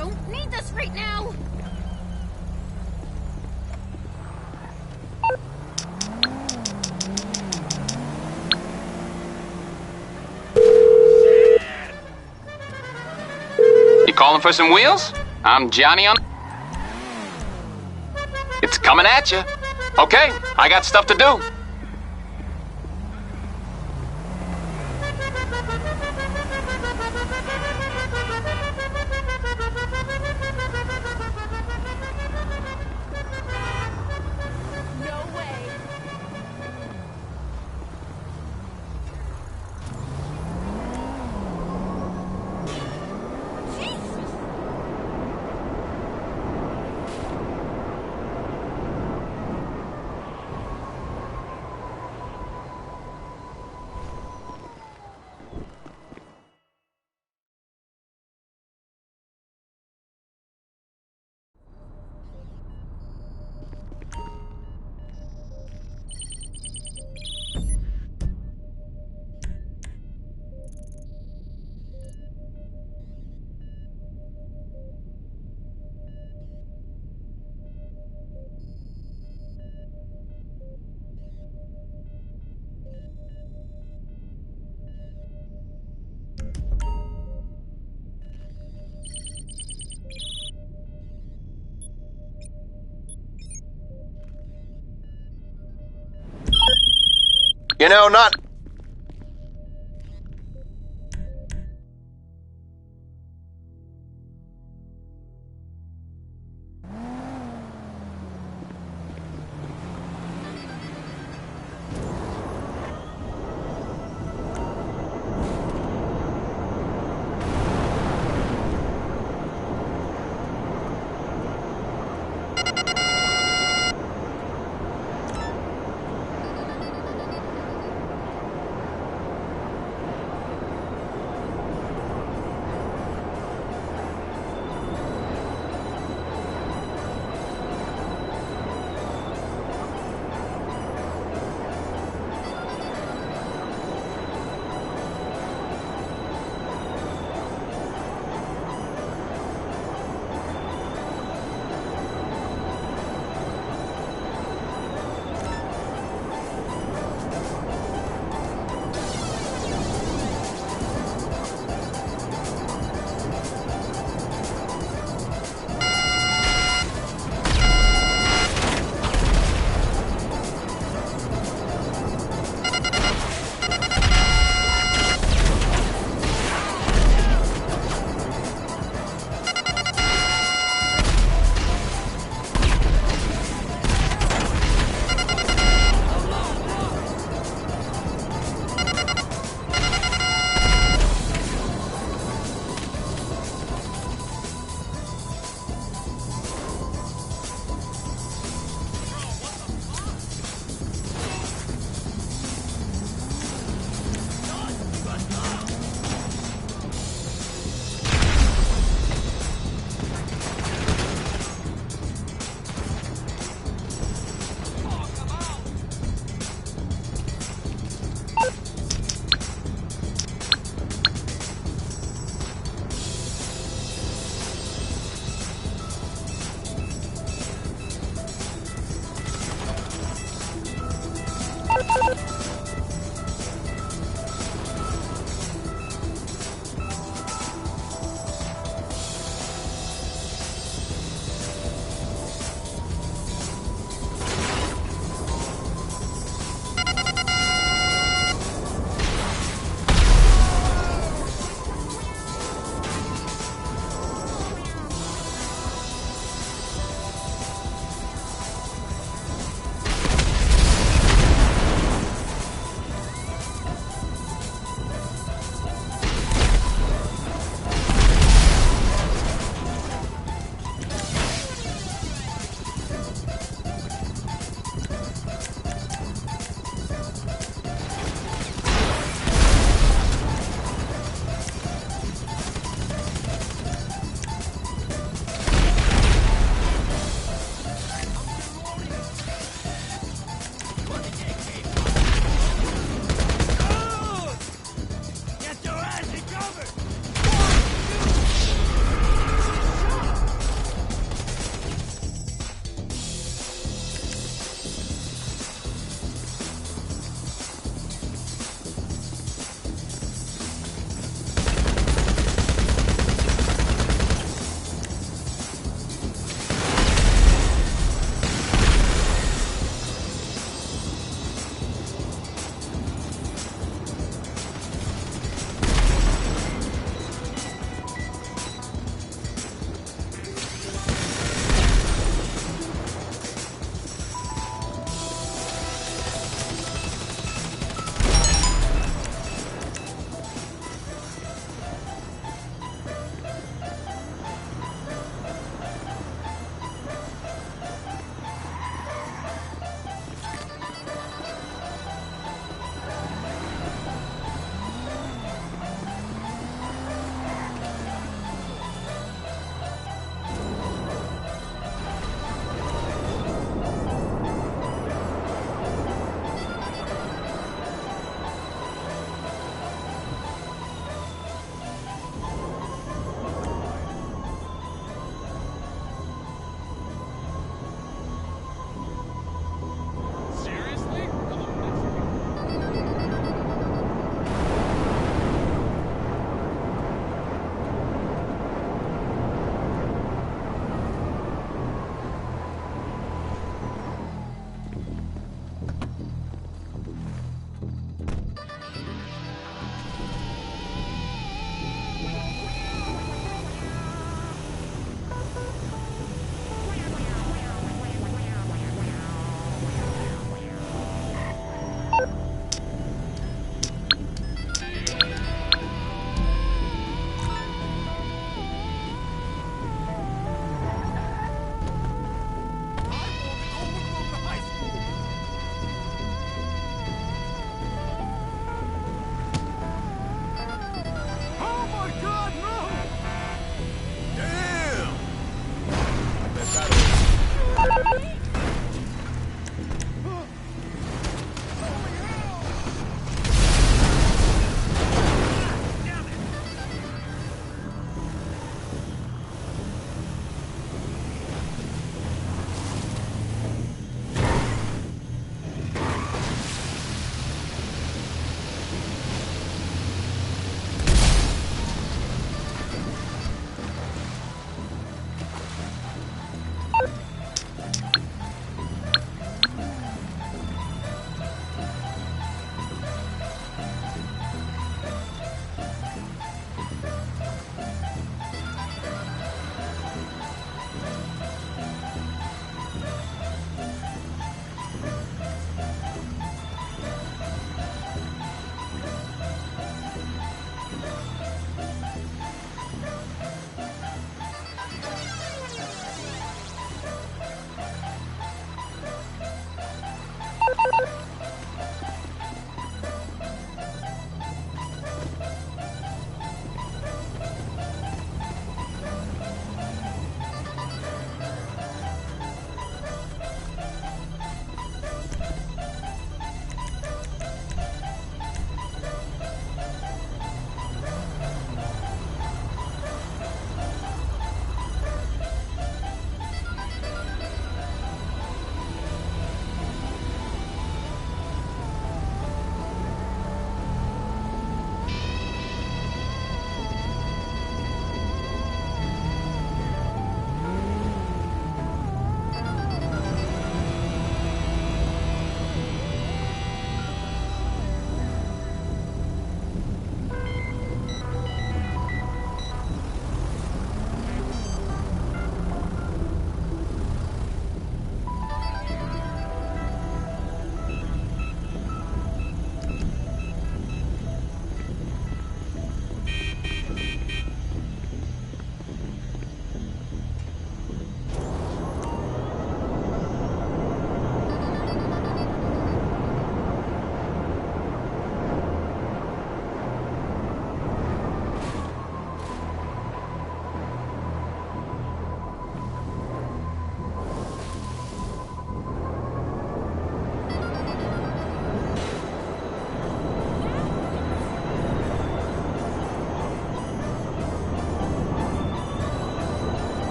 don't need this right now! You calling for some wheels? I'm Johnny on... It's coming at you. Okay, I got stuff to do. You know, not...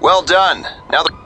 Well done. Now the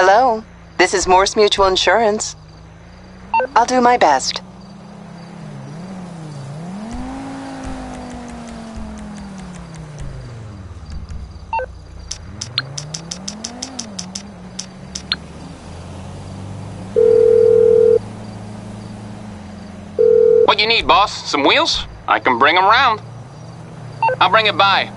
Hello, this is Morse Mutual Insurance. I'll do my best. What you need, boss? Some wheels? I can bring them round. I'll bring it by.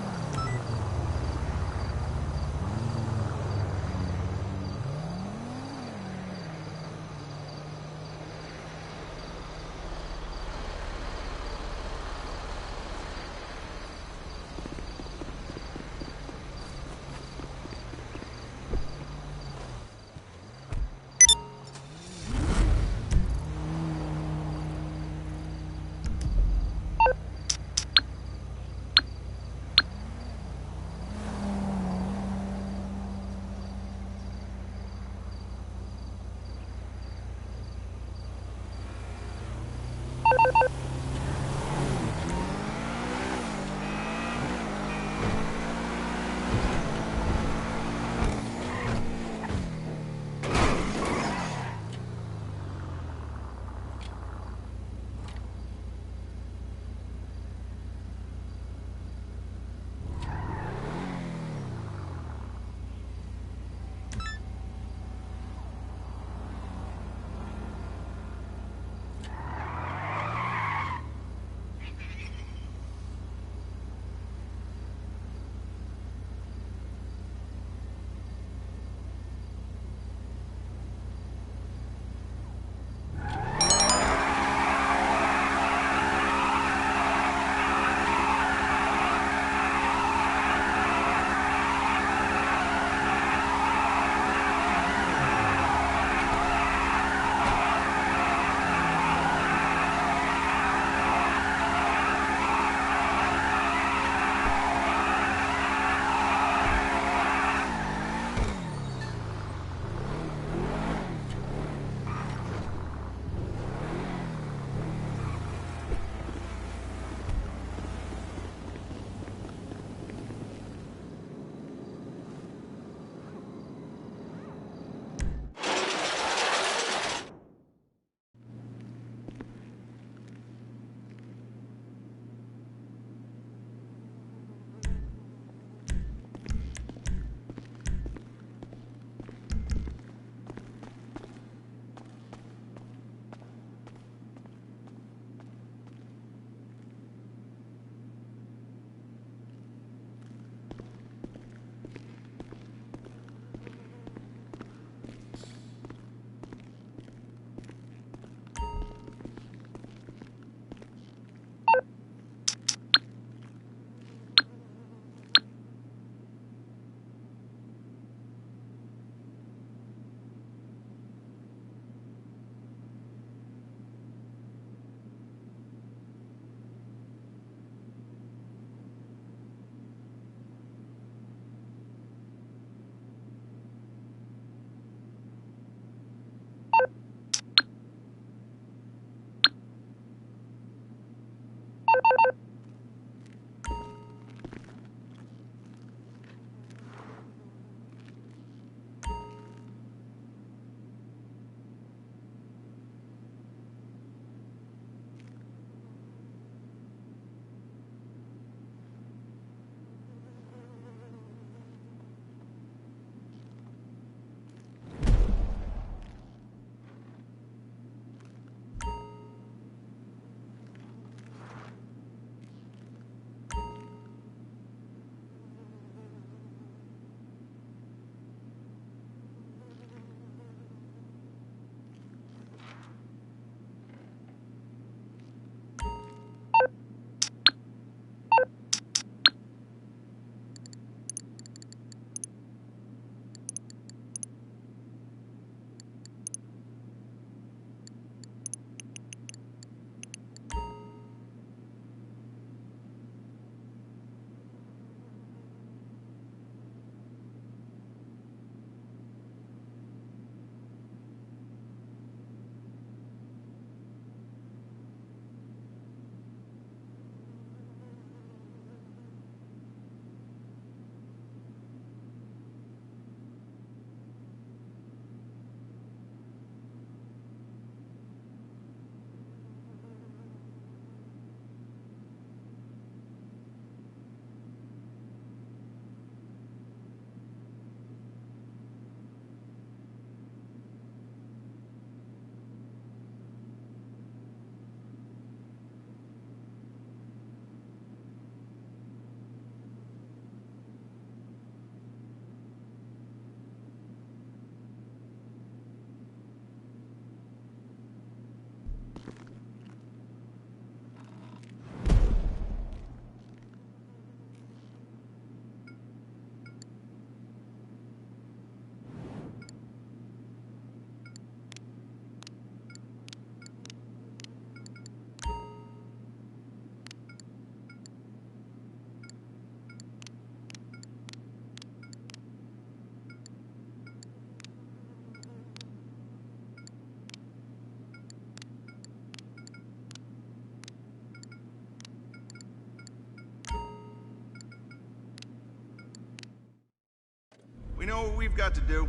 know what we've got to do.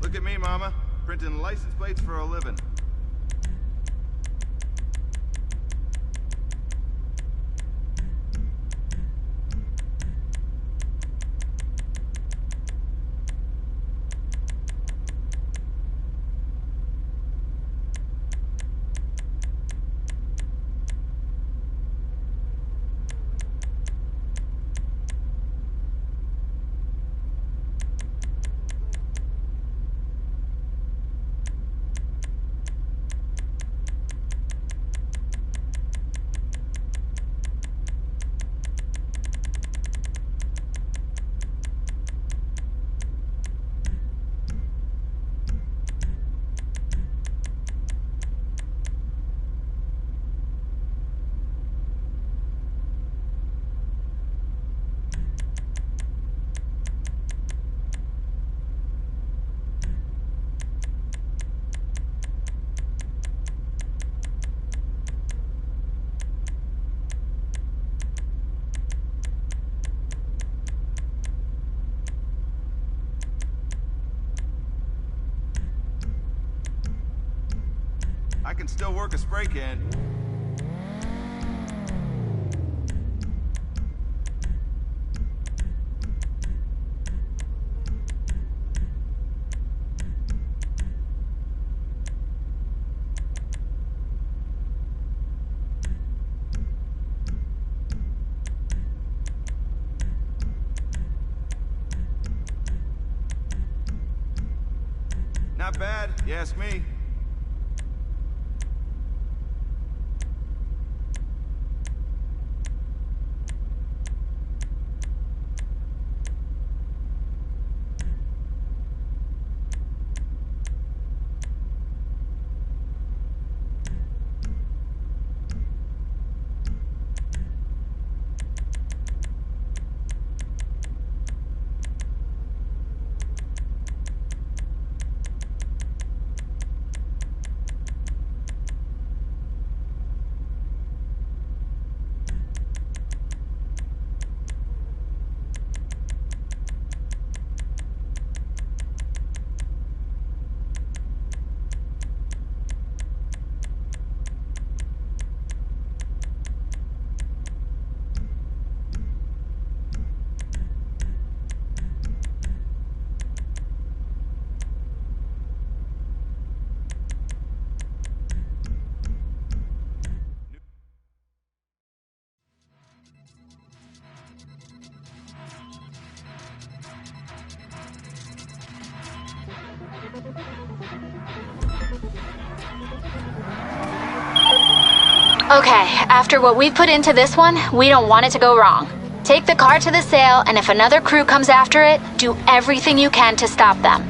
Look at me, Mama. Printing license plates for a living. I can still work a spray can. Not bad, you ask me. Okay, after what we put into this one, we don't want it to go wrong. Take the car to the sale, and if another crew comes after it, do everything you can to stop them.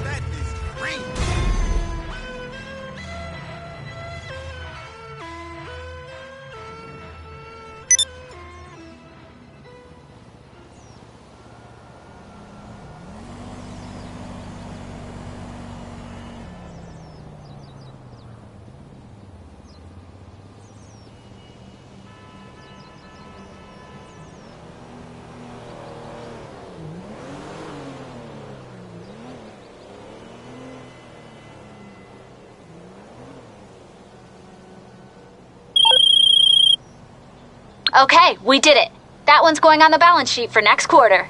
That is great. Okay, we did it. That one's going on the balance sheet for next quarter.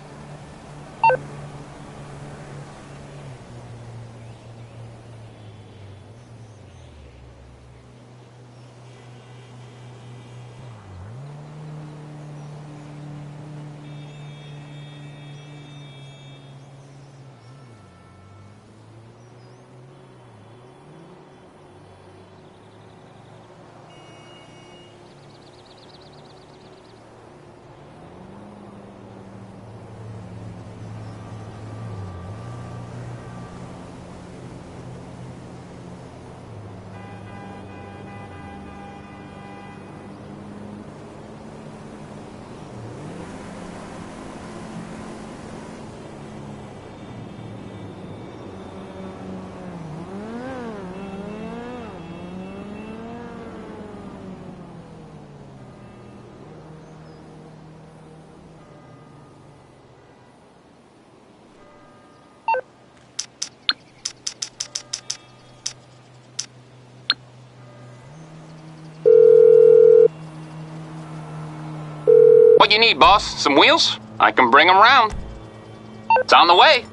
What you need, boss? Some wheels? I can bring them round. It's on the way.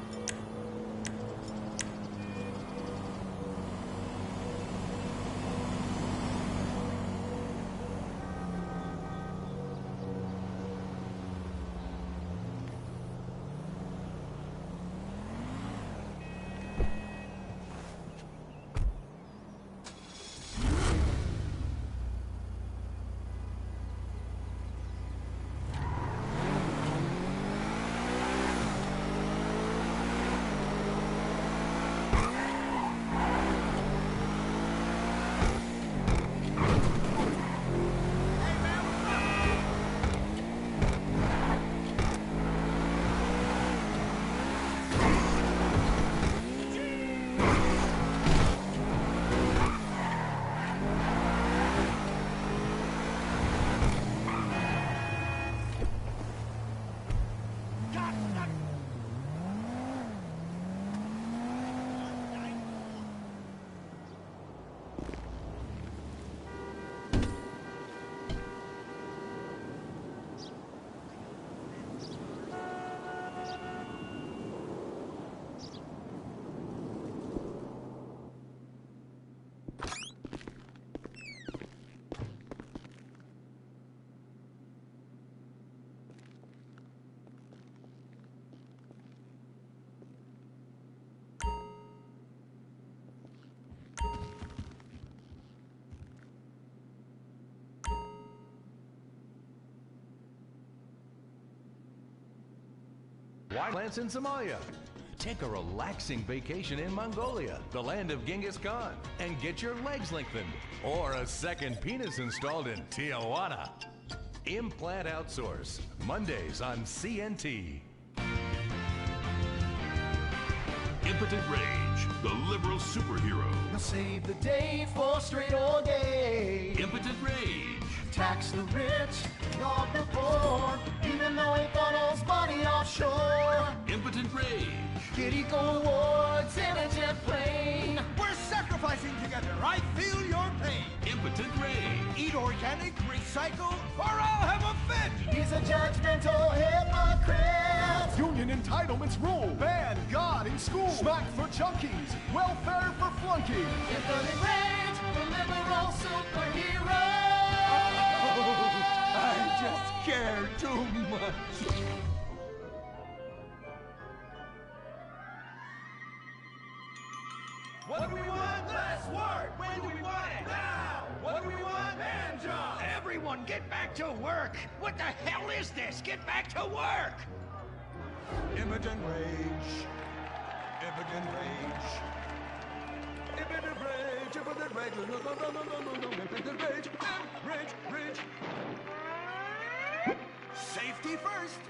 Winelands in Somalia. Take a relaxing vacation in Mongolia, the land of Genghis Khan, and get your legs lengthened. Or a second penis installed in Tijuana. Implant Outsource, Mondays on CNT. Impotent Rage, the liberal superhero. He'll save the day for straight all day. Impotent Rage. Tax the rich, rob the poor, even though he funnels money offshore. Impotent Rage. Kid Eco Awards in a jet plane. We're sacrificing together. I feel your pain. Impotent Rage. Eat organic, recycle, or I'll have a fit. He's a judgmental hypocrite. Union entitlements rule. Ban God in school. Smack for junkies. Welfare for flunkies. Impotent Rage, the liberal superhero. I just care too much. What do we want? Less work. When do we want it? Now. What do we want? Hand job. Everyone get back to work. What the hell is this? Get back to work. Impotent Rage. Impotent Rage. Impotent Rage. Impotent Rage. No. Impotent Rage. Rage. Safety first.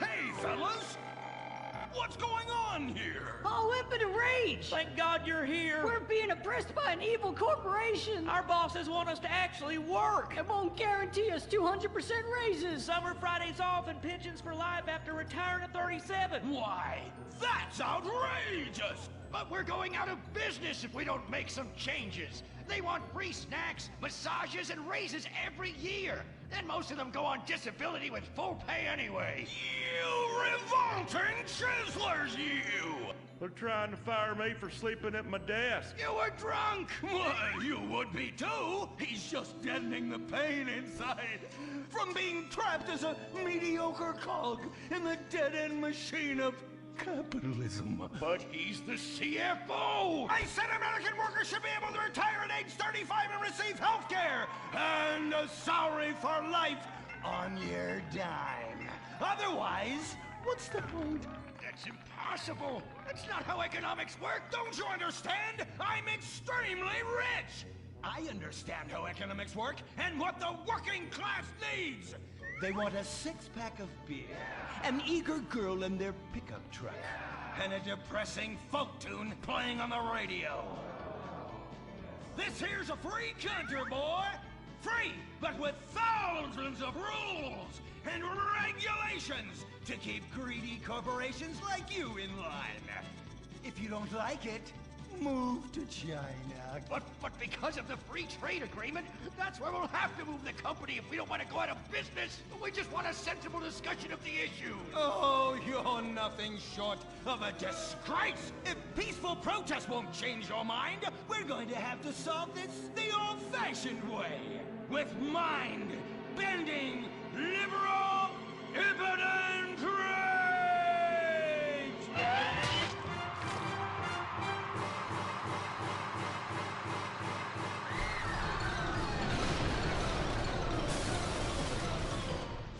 Hey, fellas. What's going on here? Oh, Impotent Rage! Thank God you're here. We're being oppressed by an evil corporation. Our bosses want us to actually work. It won't guarantee us 200% raises. Summer Fridays off and pensions for life after retiring at 37. Why? That's outrageous! But we're going out of business if we don't make some changes. They want free snacks, massages, and raises every year. And most of them go on disability with full pay anyway. You revolting chiselers, you! They're trying to fire me for sleeping at my desk. You were drunk! Well, you would be too. He's just deadening the pain inside from being trapped as a mediocre cog in the dead-end machine of capitalism. But he's the CFO! I said American workers should be able to retire at age 35 and receive health care! And a salary for life on your dime. Otherwise, what's the point? That's impossible! That's not how economics work! Don't you understand? I'm extremely rich! I understand how economics work and what the working class needs! They want a six-pack of beer, an eager girl in their pickup truck, and a depressing folk tune playing on the radio. This here's a free country, boy! Free, but with thousands of rules and regulations to keep greedy corporations like you in line. If you don't like it, move to China. But because of the free trade agreement, that's where we'll have to move the company if we don't want to go out of business. We just want a sensible discussion of the issue. Oh, you're nothing short of a disgrace. If peaceful protest won't change your mind, we're going to have to solve this the old-fashioned way. With mind-bending, liberal, impotent rage!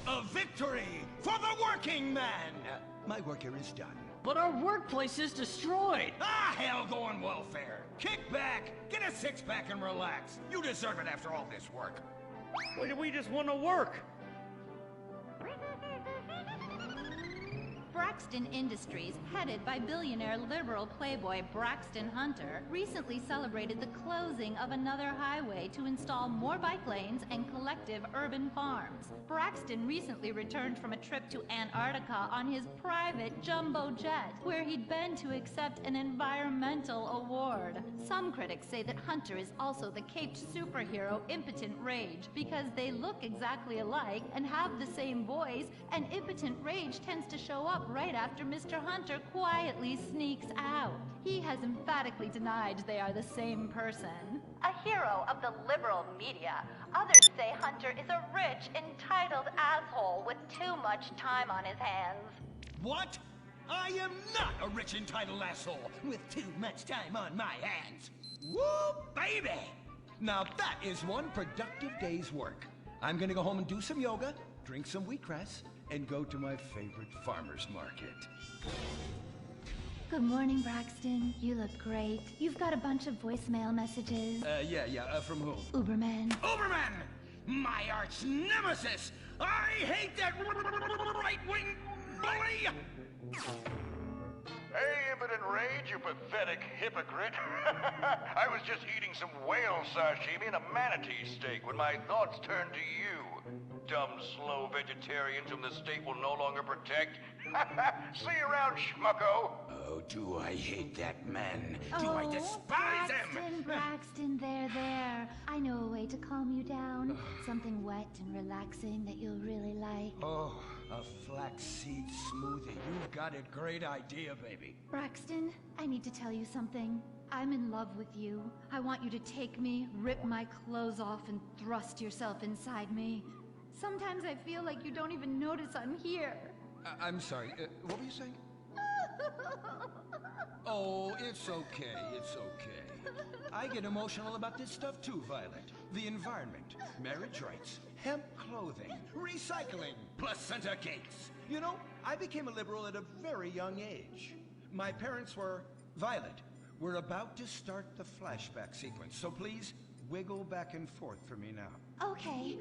A victory for the working man! My work here is done. But our workplace is destroyed. Ah, hell, go on welfare. Kick back, get a six-pack and relax. You deserve it after all this work. We just want to work. Braxton Industries, headed by billionaire liberal playboy Braxton Hunter, recently celebrated the closing of another highway to install more bike lanes and collective urban farms. Braxton recently returned from a trip to Antarctica on his private jumbo jet, where he'd been to accept an environmental award. Some critics say that Hunter is also the caped superhero Impotent Rage because they look exactly alike and have the same voice, and Impotent Rage tends to show up right after Mr. Hunter quietly sneaks out. He has emphatically denied they are the same person. A hero of the liberal media, others say Hunter is a rich, entitled asshole with too much time on his hands. What? I am not a rich, entitled asshole with too much time on my hands. Woo, baby! Now that is one productive day's work. I'm gonna go home and do some yoga, drink some wheatgrass, and go to my favorite farmer's market. Good morning, Braxton. You look great. You've got a bunch of voicemail messages. From whom? Uberman. Uberman! My arch nemesis! I hate that right-wing bully! Hey, Impotent Rage, you pathetic hypocrite. I was just eating some whale sashimi and a manatee steak when my thoughts turned to you. Dumb, slow vegetarians whom the state will no longer protect. See you around, schmucko. Oh, do I hate that man. Do I despise him? Braxton, there. I know a way to calm you down. Something wet and relaxing that you'll really like. Oh, a flaxseed smoothie. You've got a great idea, baby. Braxton, I need to tell you something. I'm in love with you. I want you to take me, rip my clothes off, and thrust yourself inside me. Sometimes I feel like you don't even notice I'm here. I'm sorry, what were you saying? Oh, it's okay, it's okay. I get emotional about this stuff too, Violet. The environment, marriage rights, hemp clothing, recycling, placenta cakes. You know, I became a liberal at a very young age. My parents were... Violet, we're about to start the flashback sequence, so please wiggle back and forth for me now. Okay.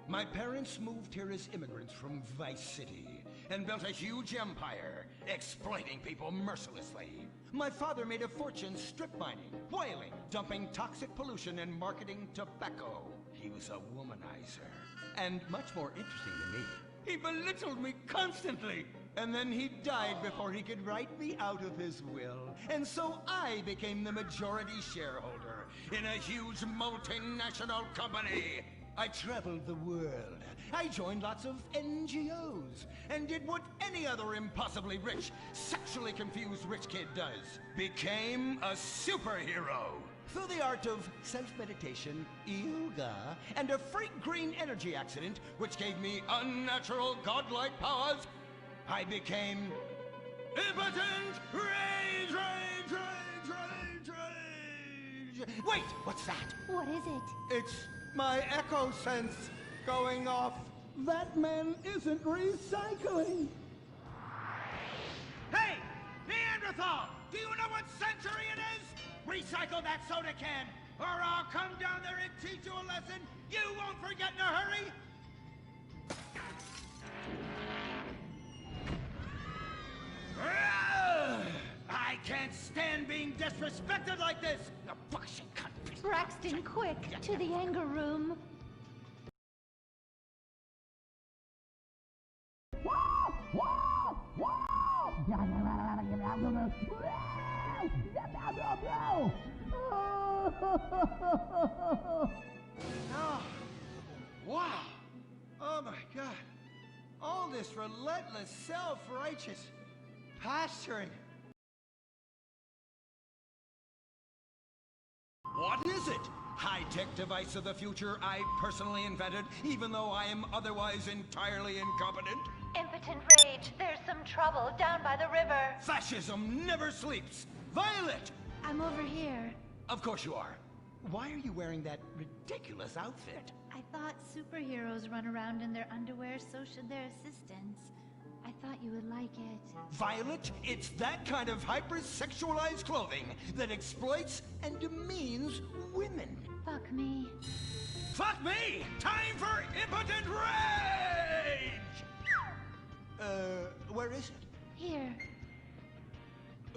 My parents moved here as immigrants from Vice City and built a huge empire, exploiting people mercilessly. My father made a fortune strip mining, whaling, dumping toxic pollution, and marketing tobacco. He was a womanizer. And much more interesting than me, he belittled me constantly. And then he died before he could write me out of his will. And so I became the majority shareholder in a huge multinational company. I traveled the world. I joined lots of NGOs and did what any other impossibly rich, sexually confused rich kid does. Became a superhero. Through the art of self-meditation, yoga, and a freak green energy accident, which gave me unnatural godlike powers, I became Impotent Rage! Wait, what's that? What is it? It's my echo sense going off. That man isn't recycling. Hey, Neanderthal! Do you know what century it is? Recycle that soda can, or I'll come down there and teach you a lesson you won't forget in a hurry! I can't stand being disrespected like this! The bullshit country. Braxton, quick, to the anger room. Oh, wow! Oh my God! All this relentless, self-righteous posturing. What is it? High-tech device of the future I personally invented, even though I am otherwise entirely incompetent? Impotent Rage, there's some trouble down by the river. Fascism never sleeps! Violet! I'm over here. Of course you are. Why are you wearing that ridiculous outfit? I thought superheroes run around in their underwear, so should their assistants. I thought you would like it. Violet, it's that kind of hypersexualized clothing that exploits and demeans women. Fuck me. Fuck me! Time for Impotent Rage! Where is it? Here.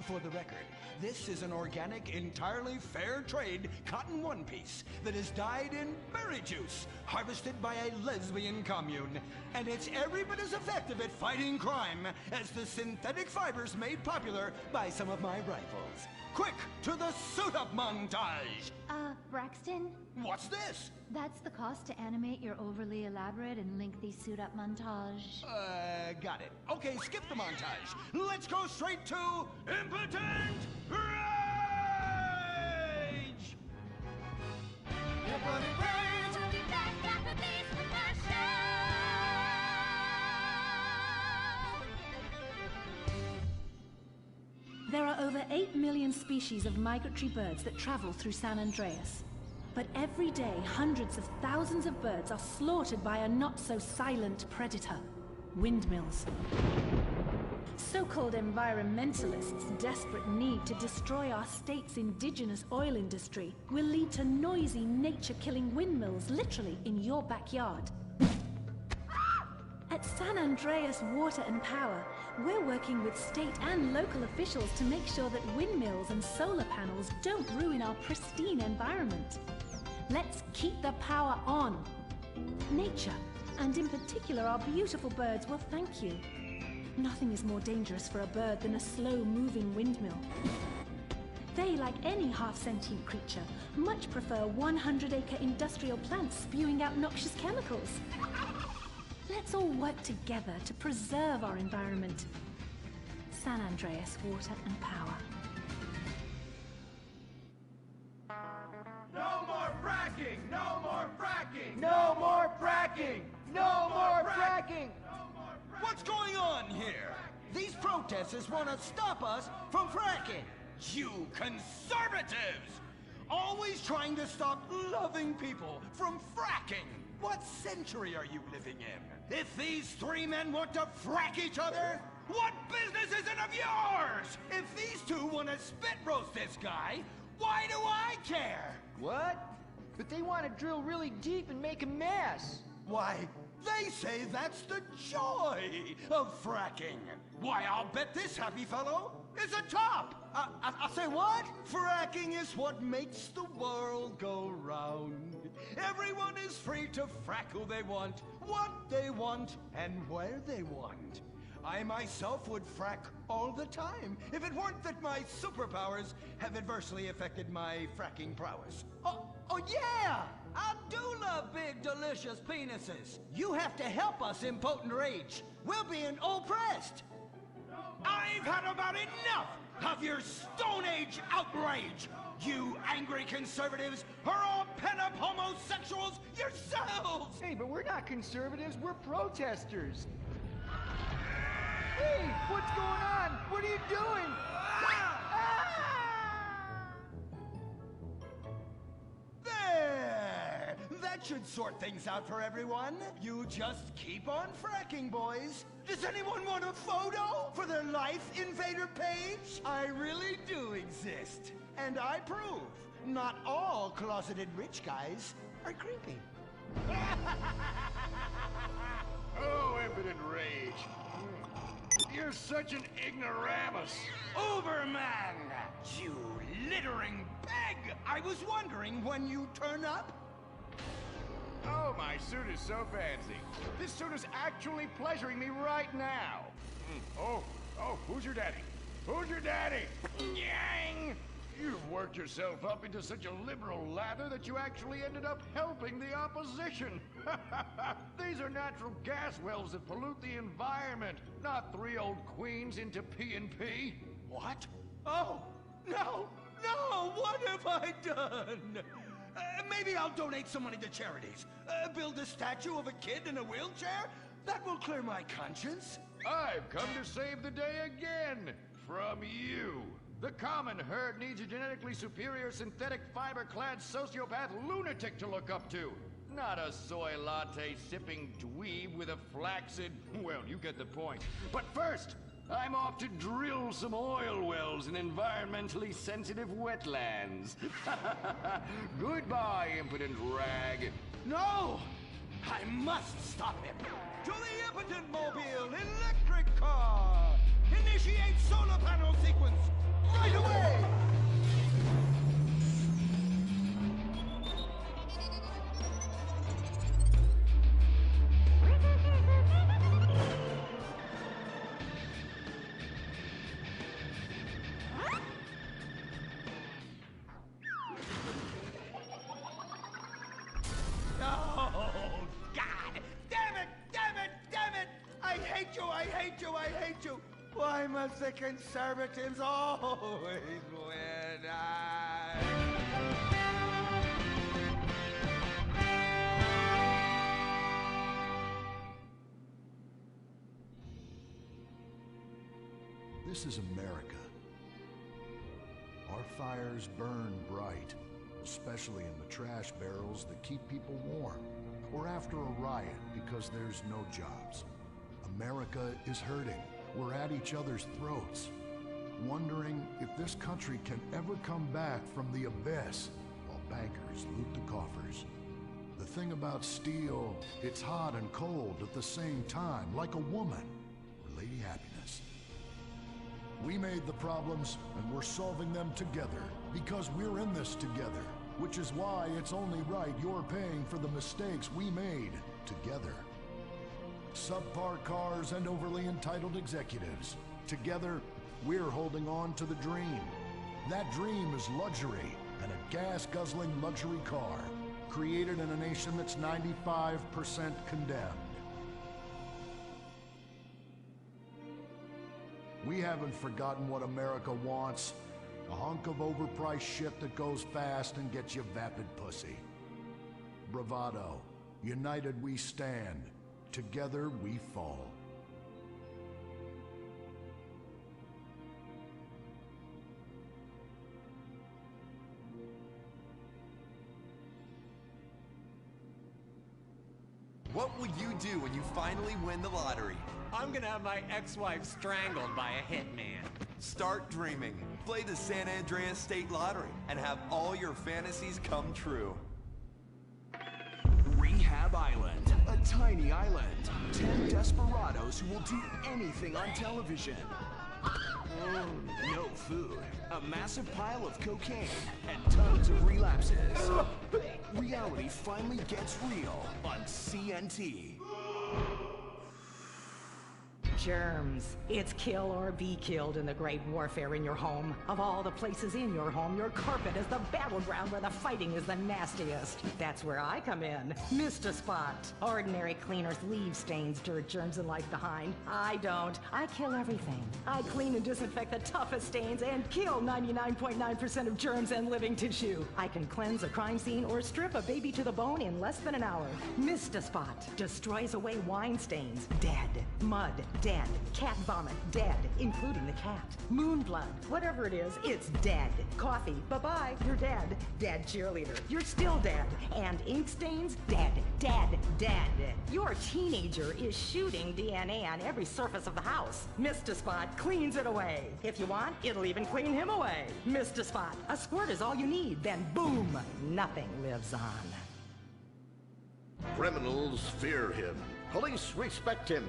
For the record, this is an organic, entirely fair trade cotton one piece that is dyed in berry juice, harvested by a lesbian commune. And it's every bit as effective at fighting crime as the synthetic fibers made popular by some of my rivals. Quick, to the suit-up montage! Braxton? What's this? That's the cost to animate your overly elaborate and lengthy suit-up montage. Got it. Okay, skip the montage. Let's go straight to Impotent Rage! Impotent Rage! We'll be back after this with my show. There are over 8 million species of migratory birds that travel through San Andreas. But every day, hundreds of thousands of birds are slaughtered by a not-so-silent predator, windmills. So-called environmentalists' desperate need to destroy our state's indigenous oil industry will lead to noisy, nature-killing windmills literally in your backyard. At San Andreas Water and Power, we're working with state and local officials to make sure that windmills and solar panels don't ruin our pristine environment. Let's keep the power on. Nature, and in particular our beautiful birds, will thank you. Nothing is more dangerous for a bird than a slow-moving windmill. They, like any half-sentient creature, much prefer 100-acre industrial plants spewing out noxious chemicals. Let's all work together to preserve our environment. San Andreas Water and Power. No more fracking! No more fracking! No more fracking! No more fracking! What's going on here? These protesters want to stop us from fracking. You conservatives! Always trying to stop loving people from fracking. What century are you living in? If these three men want to frack each other, what business is it of yours? If these two want to spit roast this guy, why do I care? What? But they want to drill really deep and make a mess. Why, they say that's the joy of fracking. Why, I'll bet this happy fellow is a top. I say what? Fracking is what makes the world go round. Everyone is free to frack who they want, what they want, and where they want. I myself would frack all the time if it weren't that my superpowers have adversely affected my fracking prowess. Oh yeah! I do love big, delicious penises. You have to help us, Impotent Rage. We're being oppressed. I've had about enough of your Stone Age outrage. You angry conservatives are all pent-up homosexuals yourselves! Hey, but we're not conservatives, we're protesters. Hey, what's going on? What are you doing? There! That should sort things out for everyone. You just keep on fracking, boys. Does anyone want a photo for their Life Invader page? I really do exist. And I prove not all closeted rich guys are creepy. Oh, Impotent Rage. You're such an ignoramus. Uberman! You littering peg! I was wondering when you turn up. Oh, my suit is so fancy. This suit is actually pleasuring me right now. Oh, who's your daddy? Who's your daddy? Yang! You've worked yourself up into such a liberal lather that you actually ended up helping the opposition. These are natural gas wells that pollute the environment, not 3 old queens into P&P. What? Oh, no, what have I done? Maybe I'll donate some money to charities. Build a statue of a kid in a wheelchair? That will clear my conscience. I've come to save the day again. From you. The common herd needs a genetically superior synthetic fiber-clad sociopath lunatic to look up to. Not a soy latte sipping dweeb with a flaccid... Well, you get the point. But first, I'm off to drill some oil wells in environmentally sensitive wetlands. Goodbye, impotent rag. No! I must stop him. To the Impotent Mobile electric car! Initiate solar panel sequence! Right away! Oh, God! Damn it! I hate you! Why must the conservatives always win? This is America. Our fires burn bright. especially in the trash barrels that keep people warm, or after a riot because there's no jobs. America is hurting. We're at each other's throats, wondering if this country can ever come back from the abyss while bankers loot the coffers. The thing about steel, it's hot and cold at the same time, like a woman or Lady Happiness. We made the problems, and we're solving them together, because we're in this together, which is why it's only right you're paying for the mistakes we made together. Subpar cars and overly entitled executives. Together, we're holding on to the dream. That dream is luxury, and a gas-guzzling luxury car, created in a nation that's 95% condemned. We haven't forgotten what America wants. A hunk of overpriced shit that goes fast and gets you vapid pussy. Bravado. United we stand. Together we fall. What will you do when you finally win the lottery? I'm gonna have my ex-wife strangled by a hitman. Start dreaming. Play the San Andreas State Lottery and have all your fantasies come true. Rehab Island, a tiny island. 10 desperados who will do anything on television. No food, a massive pile of cocaine, and tons of relapses. Reality finally gets real on CNT. Germs. It's kill or be killed in the great warfare in your home. Of all the places in your home, your carpet is the battleground where the fighting is the nastiest. That's where I come in. Mr. Spot. Ordinary cleaners leave stains, dirt, germs, and life behind. I don't. I kill everything. I clean and disinfect the toughest stains and kill 99.9% of germs and living tissue. I can cleanse a crime scene or strip a baby to the bone in less than an hour. Mr. Spot destroys away wine stains. Dead. Mud. Dead. Cat vomit, dead, including the cat. Moon blood, whatever it is, it's dead. Coffee, bye-bye, you're dead. Dead cheerleader, you're still dead. And ink stains, dead, dead, dead. Your teenager is shooting DNA on every surface of the house. Mr. Spot cleans it away. If you want, it'll even clean him away. Mr. Spot, a squirt is all you need, then boom, nothing lives on. Criminals fear him. Police respect him.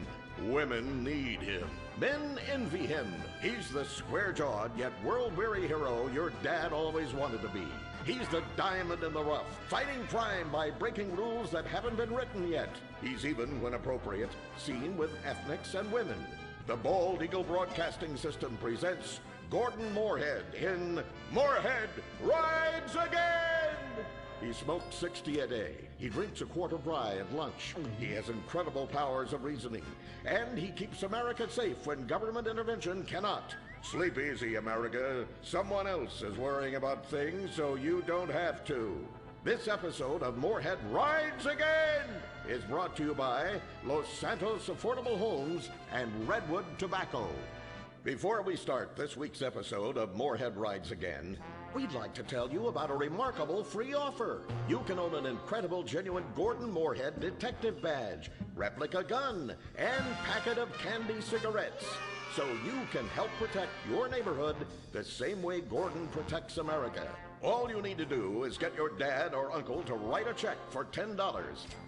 Women need him. Men envy him. He's the square-jawed yet world-weary hero your dad always wanted to be. He's the diamond in the rough, fighting crime by breaking rules that haven't been written yet. He's even, when appropriate, seen with ethnics and women. The Bald Eagle Broadcasting System presents Gordon Moorhead in Moorhead Rides Again! He smokes 60 a day. He drinks a quart of rye at lunch. He has incredible powers of reasoning. And he keeps America safe when government intervention cannot. Sleep easy, America. Someone else is worrying about things so you don't have to. This episode of Moorhead Rides Again is brought to you by Los Santos Affordable Homes and Redwood Tobacco. Before we start this week's episode of Moorhead Rides Again, we'd like to tell you about a remarkable free offer. You can own an incredible, genuine Gordon Moorhead detective badge, replica gun, and packet of candy cigarettes. So you can help protect your neighborhood the same way Gordon protects America. All you need to do is get your dad or uncle to write a check for $10.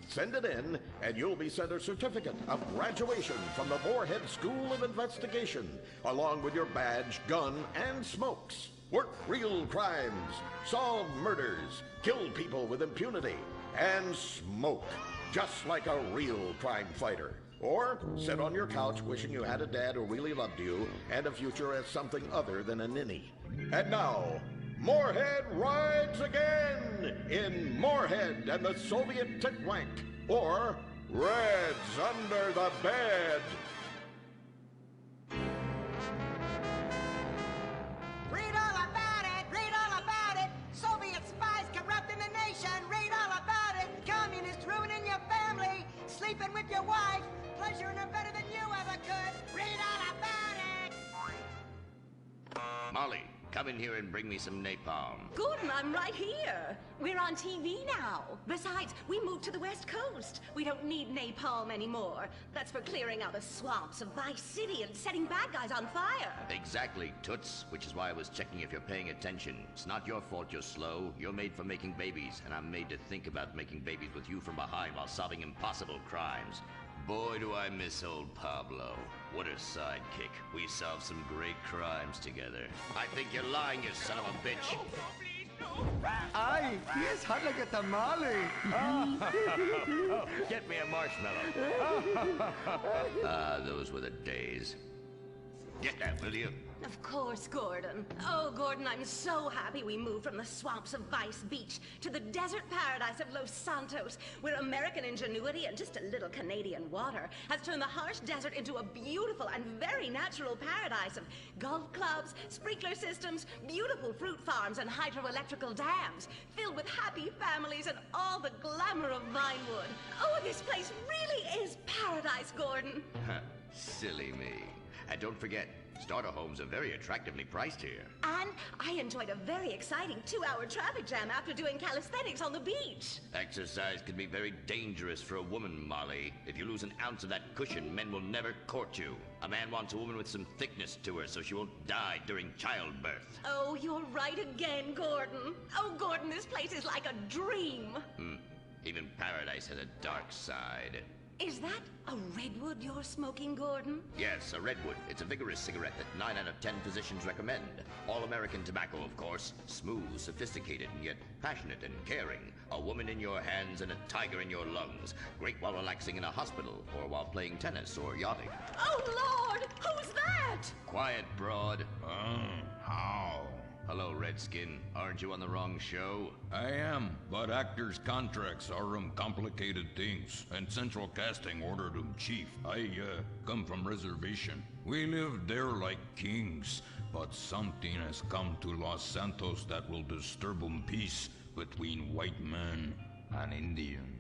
Send it in, and you'll be sent a certificate of graduation from the Moorhead School of Investigation, along with your badge, gun, and smokes. Work real crimes, solve murders, kill people with impunity, and smoke, just like a real crime fighter. Or sit on your couch wishing you had a dad who really loved you and a future as something other than a ninny. And now, Moorhead Rides Again in Moorhead and the Soviet Titwank, or Reds Under the Bed. Read all about it! Read all about it! Soviet spies corrupting the nation! Read all about it! Communists ruining your family! Sleeping with your wife! Pleasuring her better than you ever could! Read all about it! Molly, come in here and bring me some napalm. Gordon, I'm right here. We're on TV now. Besides, we moved to the West Coast. We don't need napalm anymore. That's for clearing out the swamps of Vice City and setting bad guys on fire. Exactly, Toots, which is why I was checking if you're paying attention. It's not your fault you're slow. You're made for making babies, and I'm made to think about making babies with you from behind while solving impossible crimes. Boy, do I miss old Pablo. What a sidekick. We solved some great crimes together. I think you're lying, you son of a bitch. Aye, he is hot like a tamale. Get me a marshmallow. Those were the days. Get that, will you? Of course, Gordon. Oh, Gordon, I'm so happy we moved from the swamps of Vice Beach to the desert paradise of Los Santos, where American ingenuity and just a little Canadian water has turned the harsh desert into a beautiful and very natural paradise of golf clubs, sprinkler systems, beautiful fruit farms, and hydroelectrical dams, filled with happy families and all the glamour of Vinewood. Oh, this place really is paradise, Gordon. Silly me. And don't forget, starter homes are very attractively priced here. And I enjoyed a very exciting 2-hour traffic jam after doing calisthenics on the beach. Exercise can be very dangerous for a woman, Molly. If you lose an ounce of that cushion, men will never court you. A man wants a woman with some thickness to her so she won't die during childbirth. Oh, you're right again, Gordon. Oh, Gordon, this place is like a dream. Even paradise has a dark side. Is that a redwood you're smoking, Gordon? Yes, a redwood. It's a vigorous cigarette that 9 out of 10 physicians recommend. All-American tobacco, of course. Smooth, sophisticated, and yet passionate and caring. A woman in your hands and a tiger in your lungs. Great while relaxing in a hospital, or while playing tennis or yachting. Oh, Lord! Who's that? Quiet, broad. How? Hello, Redskin. Aren't you on the wrong show? I am, but actors' contracts are complicated things, and Central Casting ordered chief. I come from reservation. We live there like kings, but something has come to Los Santos that will disturb peace between white man and Indian.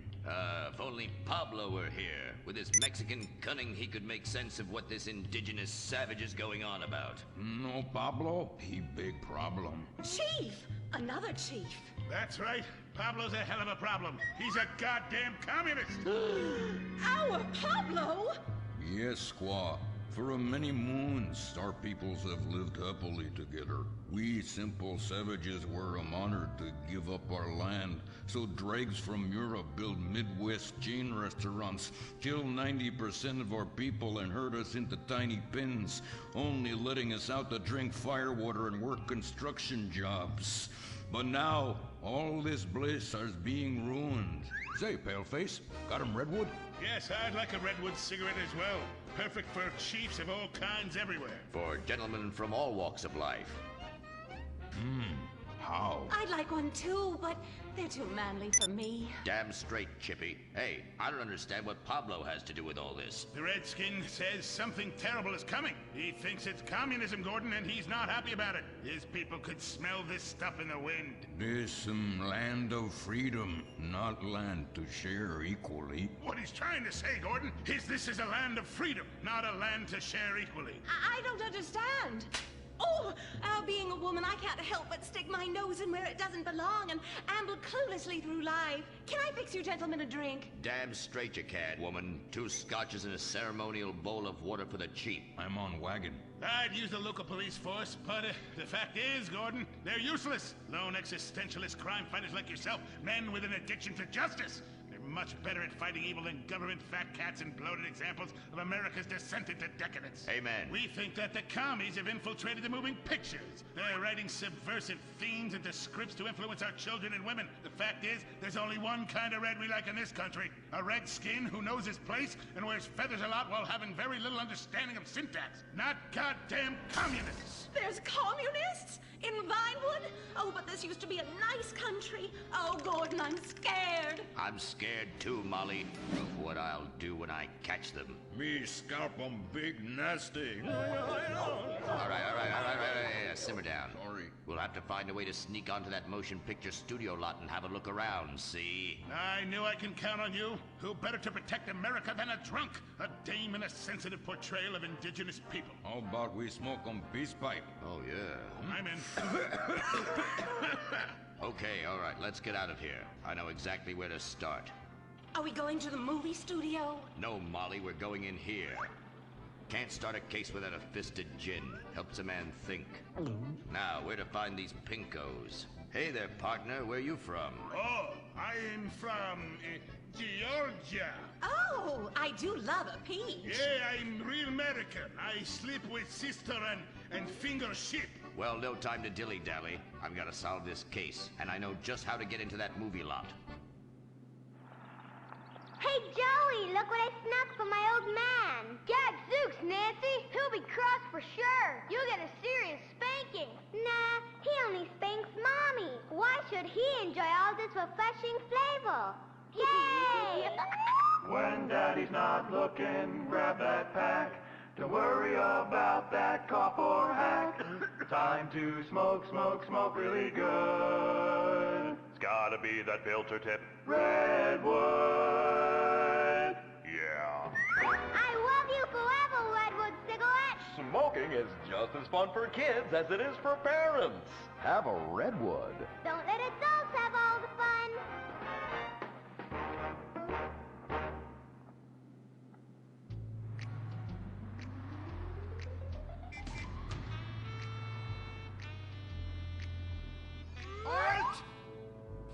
If only Pablo were here. With his Mexican cunning, he could make sense of what this indigenous savage is going on about. No, Pablo, he big problem. Chief! Another chief. That's right. Pablo's a hell of a problem. He's a goddamn communist. Our Pablo? Yes, squaw. For many moons, our peoples have lived happily together. We simple savages were honored to give up our land, so dregs from Europe build Midwest chain restaurants, kill 90% of our people and herd us into tiny pens, only letting us out to drink firewater and work construction jobs. But now, all this bliss is being ruined. Say, Paleface, got him redwood? Yes, I'd like a redwood cigarette as well. Perfect for chiefs of all kinds everywhere. For gentlemen from all walks of life. How? I'd like one too, but they're too manly for me. Damn straight, Chippy. Hey, I don't understand what Pablo has to do with all this. The Redskin says something terrible is coming. He thinks it's communism, Gordon, and he's not happy about it. His people could smell this stuff in the wind. This land of freedom, not land to share equally. What he's trying to say, Gordon, is this is a land of freedom, not a land to share equally. I don't understand. Oh, being a woman, I can't help but stick my nose in where it doesn't belong and amble cluelessly through life. Can I fix you gentlemen a drink? Damn straight you can, woman. 2 scotches and a ceremonial bowl of water for the chief. I'm on wagon. I'd use the local police force, but the fact is, Gordon, they're useless. Lone existentialist crime fighters like yourself, men with an addiction to justice. Much better at fighting evil than government fat cats and bloated examples of America's descent into decadence. Amen. We think that the commies have infiltrated the moving pictures. They're writing subversive themes into scripts to influence our children and women. The fact is, there's only one kind of red we like in this country. A redskin who knows his place and wears feathers a lot while having very little understanding of syntax. Not goddamn communists. There's communists? In Vinewood? Oh, but this used to be a nice country. Oh, Gordon, I'm scared. I'm scared too, Molly, of what I'll do when I catch them. Me scalp 'em big nasty. All right, simmer down. Sorry. We'll have to find a way to sneak onto that motion picture studio lot and have a look around, see? I knew I can count on you. Who better to protect America than a drunk? A dame in a sensitive portrayal of indigenous people. How about we smoke 'em peace pipe? Oh, yeah. I'm I'm in. Okay, all right, let's get out of here. I know exactly where to start. Are we going to the movie studio? No, Molly, we're going in here. Can't start a case without a fisted gin. Helps a man think. Now, where to find these pinkos? Hey there, partner, where you from? Oh, I am from Georgia. Oh, I do love a peach. Yeah, I'm real American. I sleep with sister and finger ship. Well, no time to dilly-dally. I've got to solve this case, and I know just how to get into that movie lot. Hey, Joey, look what I snuck from my old man. Gadzooks, Nancy. He'll be cross for sure. You'll get a serious spanking. Nah, he only spanks Mommy. Why should he enjoy all this refreshing flavor? Yay! When Daddy's not looking, grab that pack. Don't worry about that cough or hack. Time to smoke, smoke, smoke really good. It's gotta be that filter tip. Redwood. Yeah. I love you forever, Redwood cigarette. Smoking is just as fun for kids as it is for parents. Have a Redwood. Don't let adults have all the fun. Halt!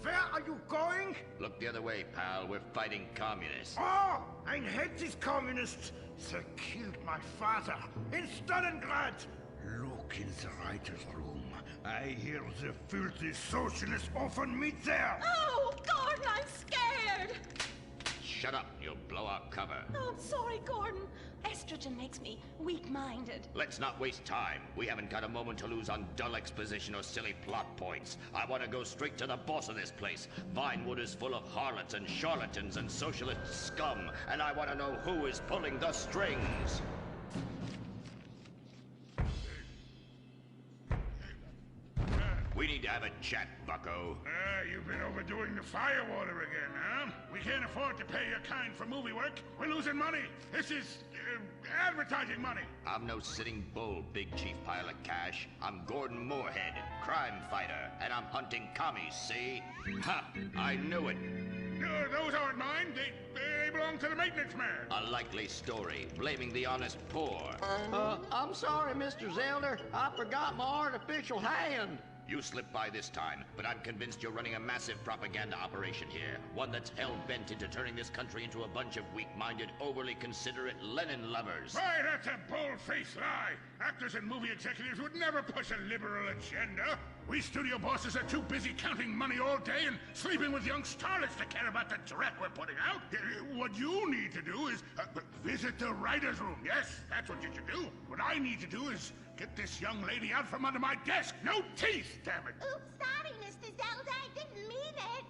Where are you going? Look the other way, pal. We're fighting communists. Oh, I hate these communists. They killed my father in Stalingrad. Look in the writer's room. I hear the filthy socialists often meet there. Oh, Gordon, I'm scared. Shut up. You'll blow our cover. Oh, I'm sorry, Gordon. Estrogen makes me weak-minded. Let's not waste time. We haven't got a moment to lose on dull exposition or silly plot points. I want to go straight to the boss of this place. Vinewood is full of harlots and charlatans and socialist scum, and I want to know who is pulling the strings. We need to have a chat, bucko. You've been overdoing the firewater again, huh? We can't afford to pay your kind for movie work. We're losing money. This is advertising money. I'm no sitting bull, big chief pile of cash. I'm Gordon Moorhead, crime fighter, and I'm hunting commies, see? Ha! I knew it. Those aren't mine. They belong to the maintenance man. A likely story, blaming the honest poor. I'm sorry, Mr. Zelder. I forgot my artificial hand. You slipped by this time, but I'm convinced you're running a massive propaganda operation here. One that's hell-bent into turning this country into a bunch of weak-minded, overly considerate Lenin lovers. Why, that's a bold-faced lie. Actors and movie executives would never push a liberal agenda. We studio bosses are too busy counting money all day and sleeping with young starlets to care about the dreck we're putting out. What you need to do is visit the writer's room. Yes, that's what you should do. What I need to do is get this young lady out from under my desk. No teeth, damn it. Oops, sorry, Mr. Zelda. I didn't mean it.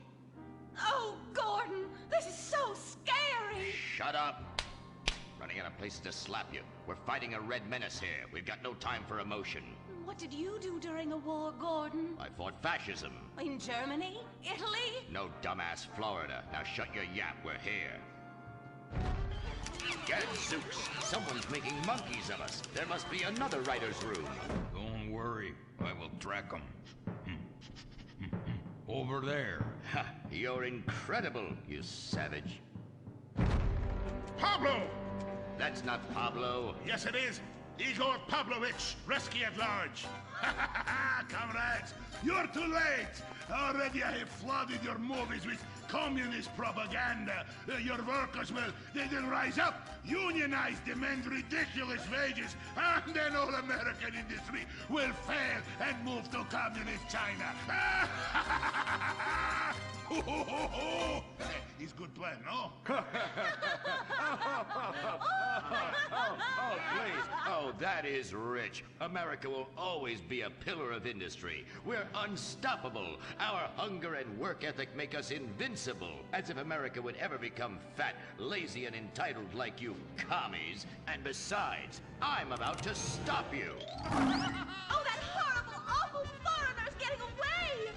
Oh, Gordon, this is so scary. Shut up. Running out of places to slap you. We're fighting a red menace here. We've got no time for emotion. What did you do during a war, Gordon? I fought fascism. In Germany? Italy? No, dumbass, Florida. Now shut your yap. We're here. Gadzooks! Someone's making monkeys of us. There must be another writer's room. Don't worry. I will track them. Over there. Ha! You're incredible, you savage. Pablo! That's not Pablo. Yes, it is. Igor Pavlovich, rescue at large. Comrades, you're too late. Already I have flooded your movies with communist propaganda. Your workers they'll rise up, unionize, demand ridiculous wages, and then all American industry will fail and move to communist China. It's a good plan, no? Oh, please. Oh, that is rich. America will always be a pillar of industry. We're unstoppable. Our hunger and work ethic make us invincible. As if America would ever become fat, lazy, and entitled like you commies. And besides, I'm about to stop you. Oh, that horrible, awful foreigner's getting away!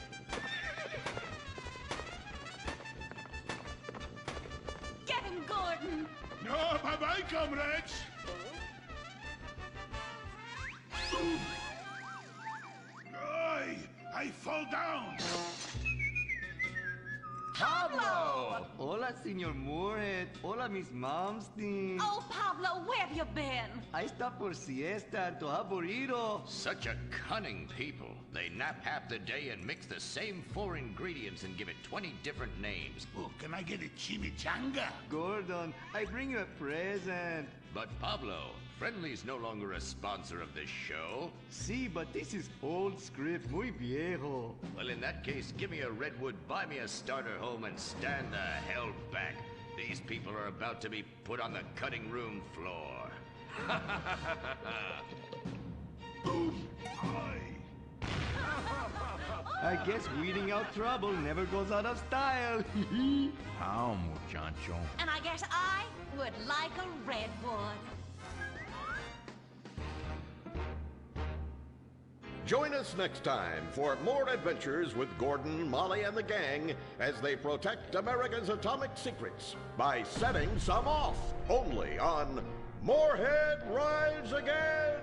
Get him, Gordon! No, bye-bye, comrades! I fall down. Pablo! Hola, Senor Moorhead. Hola, Miss Malmsteen. Oh, Pablo, where have you been? I stopped for siesta to have burrito. Such a cunning people. They nap half the day and mix the same 4 ingredients and give it 20 different names. Oh, can I get a chimichanga? Gordon, I bring you a present. But Pablo, Friendly's no longer a sponsor of this show. Sí, but this is old script, muy viejo. Well, in that case, give me a redwood, buy me a starter home, and stand the hell back. These people are about to be put on the cutting room floor. Boom! I guess weeding out trouble never goes out of style. How, muchacho? And I guess I would like a redwood. Join us next time for more adventures with Gordon, Molly, and the gang as they protect America's atomic secrets by setting some off. Only on Moorhead Rides Again!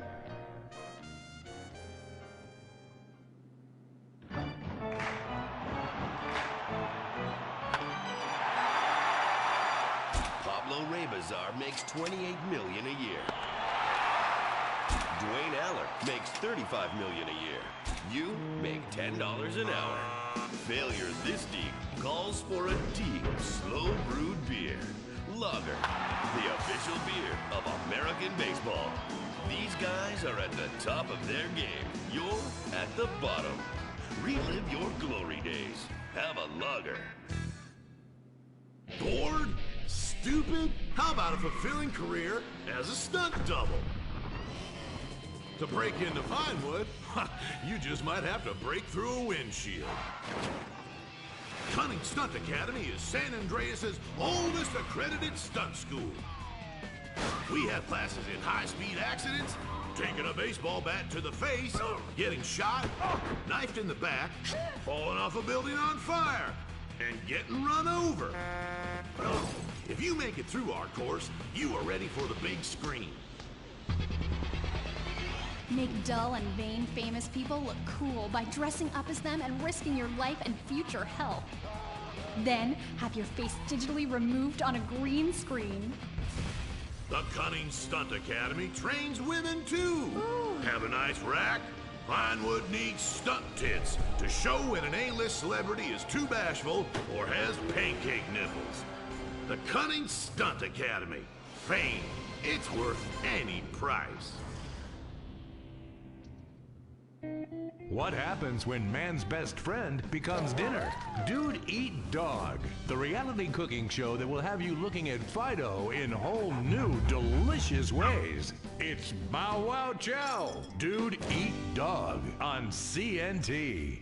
Pablo Rebazar makes $28 million a year. Dwayne Aller makes $35 million a year. You make $10 an hour. Failure this deep calls for a deep, slow brewed beer. Lager, the official beer of American baseball. These guys are at the top of their game. You're at the bottom. Relive your glory days. Have a lager. Bored? Stupid? How about a fulfilling career as a stunt double? To break into Vinewood, you just might have to break through a windshield. Cunning Stunt Academy is San Andreas' oldest accredited stunt school. We have classes in high-speed accidents, taking a baseball bat to the face, getting shot, knifed in the back, falling off a building on fire, and getting run over. If you make it through our course, you are ready for the big screen. Make dull and vain famous people look cool by dressing up as them and risking your life and future health. Then, have your face digitally removed on a green screen. The Cunning Stunt Academy trains women too. Ooh. Have a nice rack? Vinewood needs stunt tits to show when an A-list celebrity is too bashful or has pancake nipples. The Cunning Stunt Academy. Fame. It's worth any price. What happens when man's best friend becomes dinner? Dude Eat Dog, the reality cooking show that will have you looking at Fido in whole new, delicious ways. It's Bow Wow Chow, Dude Eat Dog on CNT.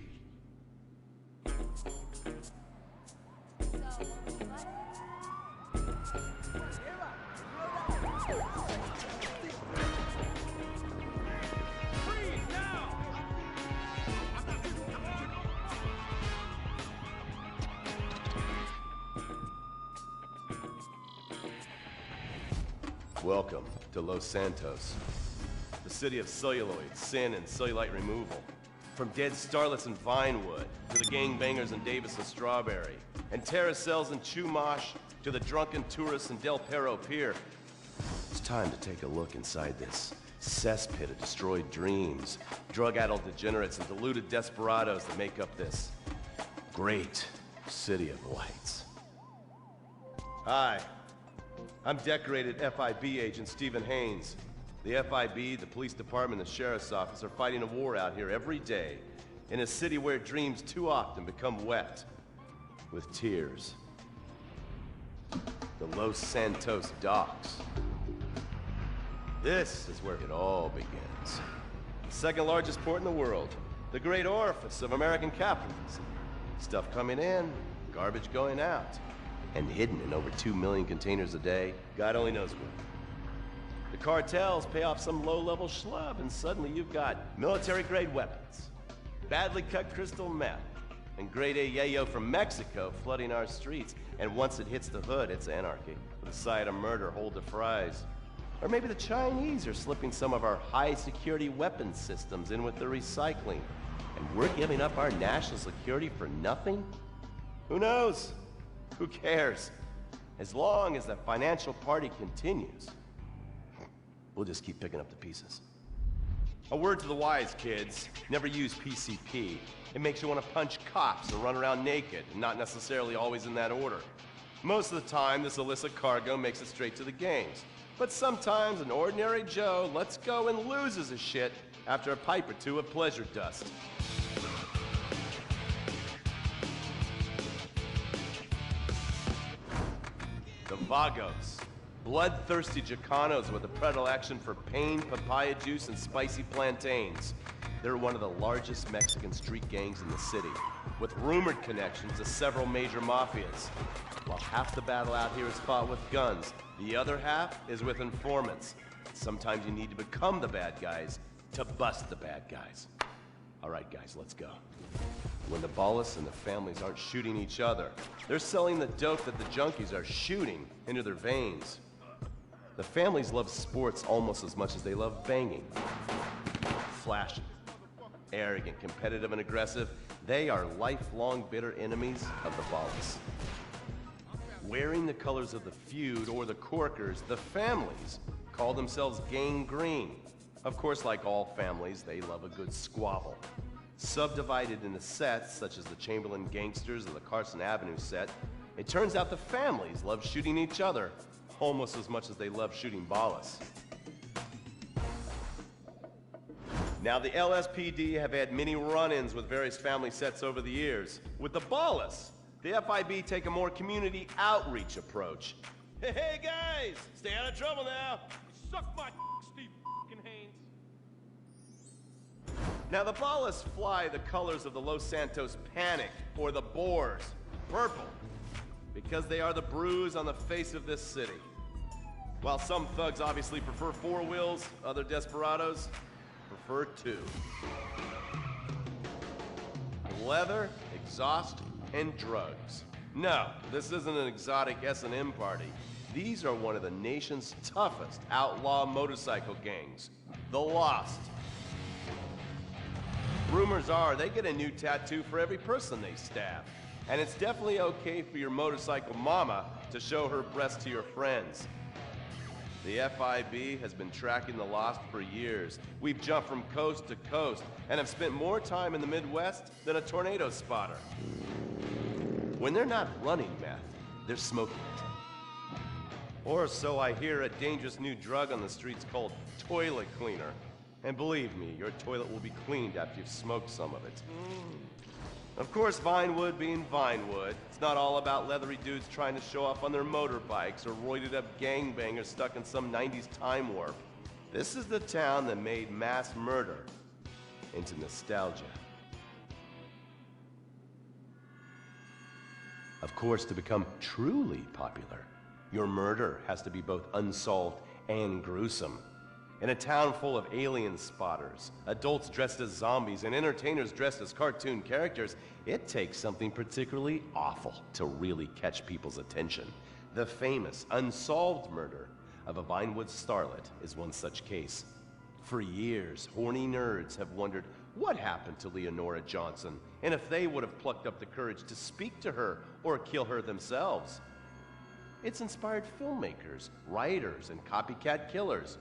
Welcome to Los Santos, the city of celluloid, sin, and cellulite removal. From dead starlets in Vinewood, to the gangbangers in Davis and Strawberry, and terracels in Chumash, to the drunken tourists in Del Perro Pier. It's time to take a look inside this cesspit of destroyed dreams, drug-addled degenerates, and deluded desperados that make up this great city of lights. Hi. I'm decorated FIB agent Stephen Haynes. The FIB, the police department, and the sheriff's office are fighting a war out here every day in a city where dreams too often become wet with tears. The Los Santos docks. This is where it all begins. The second largest port in the world. The great orifice of American capitalism. Stuff coming in, garbage going out. And hidden in over 2 million containers a day, God only knows where. The cartels pay off some low-level schlub, and suddenly you've got military-grade weapons, badly cut crystal meth, and grade A yayo from Mexico flooding our streets. And once it hits the hood, it's anarchy, with a side of murder hold to fries. Or maybe the Chinese are slipping some of our high-security weapons systems in with the recycling. And we're giving up our national security for nothing? Who knows? Who cares? As long as the financial party continues, we'll just keep picking up the pieces. A word to the wise, kids. Never use PCP. It makes you want to punch cops and run around naked, and not necessarily always in that order. Most of the time, this illicit cargo makes it straight to the games. But sometimes an ordinary Joe lets go and loses his shit after a pipe or two of pleasure dust. The Vagos. Bloodthirsty Chicanos with a predilection for pain, papaya juice, and spicy plantains. They're one of the largest Mexican street gangs in the city, with rumored connections to several major mafias. While half the battle out here is fought with guns, the other half is with informants. Sometimes you need to become the bad guys to bust the bad guys. All right, guys, let's go. When the Ballas and the families aren't shooting each other, they're selling the dope that the junkies are shooting into their veins. The families love sports almost as much as they love banging. Flashy, arrogant, competitive, and aggressive, they are lifelong bitter enemies of the Ballas. Wearing the colors of the feud or the Corkers, the families call themselves Gang Green. Of course, like all families, they love a good squabble. Subdivided into sets, such as the Chamberlain Gangsters or the Carson Avenue set, it turns out the families love shooting each other almost as much as they love shooting Ballas. Now, the LSPD have had many run-ins with various family sets over the years. With the Ballas, the FIB take a more community outreach approach. Hey guys, stay out of trouble now. Suck my Steve Haynes. Now, the Ballas fly the colors of the Los Santos Panic, or the Boers, purple, because they are the bruise on the face of this city. While some thugs obviously prefer four wheels, other desperados prefer two. Leather, exhaust, and drugs. No, this isn't an exotic S&M party. These are one of the nation's toughest outlaw motorcycle gangs, the Lost. Rumors are they get a new tattoo for every person they stab. And it's definitely okay for your motorcycle mama to show her breast to your friends. The FIB has been tracking the Lost for years. We've jumped from coast to coast and have spent more time in the Midwest than a tornado spotter. When they're not running meth, they're smoking it. Or so I hear, a dangerous new drug on the streets called toilet cleaner. And believe me, your toilet will be cleaned after you've smoked some of it. Of course, Vinewood being Vinewood, it's not all about leathery dudes trying to show off on their motorbikes or roided up gangbangers stuck in some 90s time warp. This is the town that made mass murder into nostalgia. Of course, to become truly popular, your murder has to be both unsolved and gruesome. In a town full of alien spotters, adults dressed as zombies, and entertainers dressed as cartoon characters, it takes something particularly awful to really catch people's attention. The famous, unsolved murder of a Vinewood starlet is one such case. For years, horny nerds have wondered what happened to Leonora Johnson, and if they would have plucked up the courage to speak to her or kill her themselves. It's inspired filmmakers, writers, and copycat killers.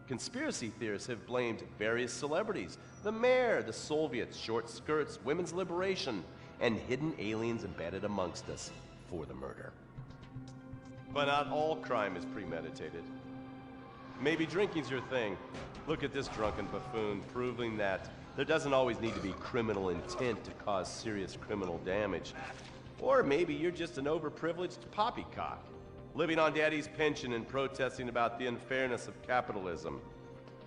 Conspiracy theorists have blamed various celebrities, the mayor, the Soviets, short skirts, women's liberation, and hidden aliens embedded amongst us for the murder. But not all crime is premeditated. Maybe drinking's your thing. Look at this drunken buffoon, proving that there doesn't always need to be criminal intent to cause serious criminal damage. Or maybe you're just an overprivileged poppycock, living on daddy's pension and protesting about the unfairness of capitalism.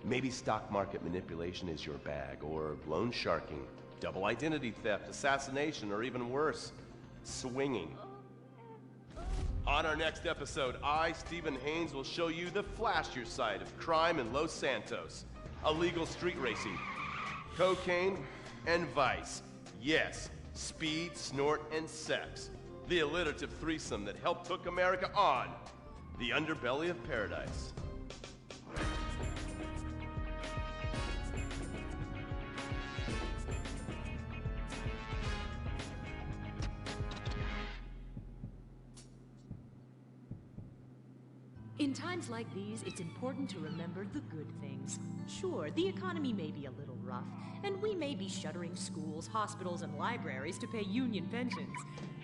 Maybe stock market manipulation is your bag, or loan sharking, double identity theft, assassination, or even worse, swinging. On our next episode, I, Stephen Haynes, will show you the flashier side of crime in Los Santos. Illegal street racing, cocaine, and vice. Yes, speed, snort, and sex. The alliterative threesome that helped hook America on the underbelly of paradise. In times like these, it's important to remember the good things. Sure, the economy may be a little rough, and we may be shuttering schools, hospitals, and libraries to pay union pensions.